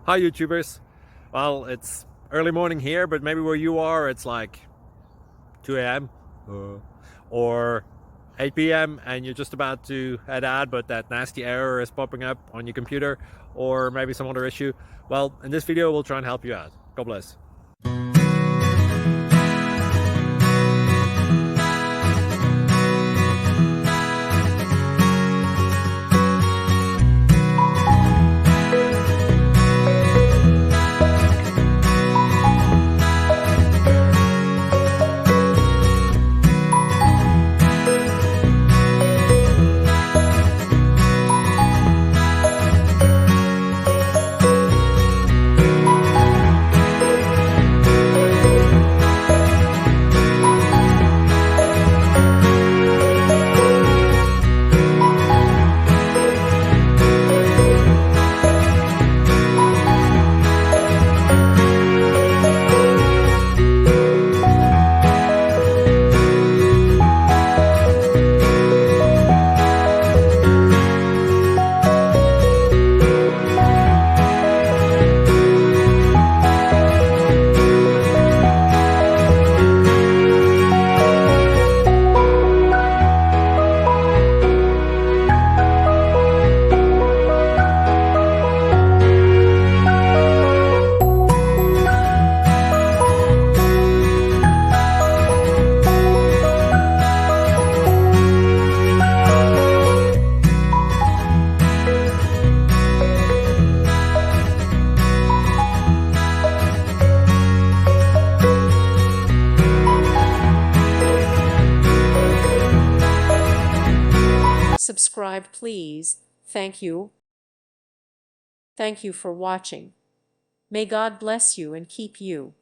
Hi YouTubers. Well, it's early morning here, but maybe where you are it's like 2 a.m. Or 8 p.m. and you're just about to head out, but that nasty error is popping up on your computer, or maybe some other issue. Well, in this video we'll try and help you out. God bless. Subscribe, please. Thank you. Thank you for watching. May God bless you and keep you.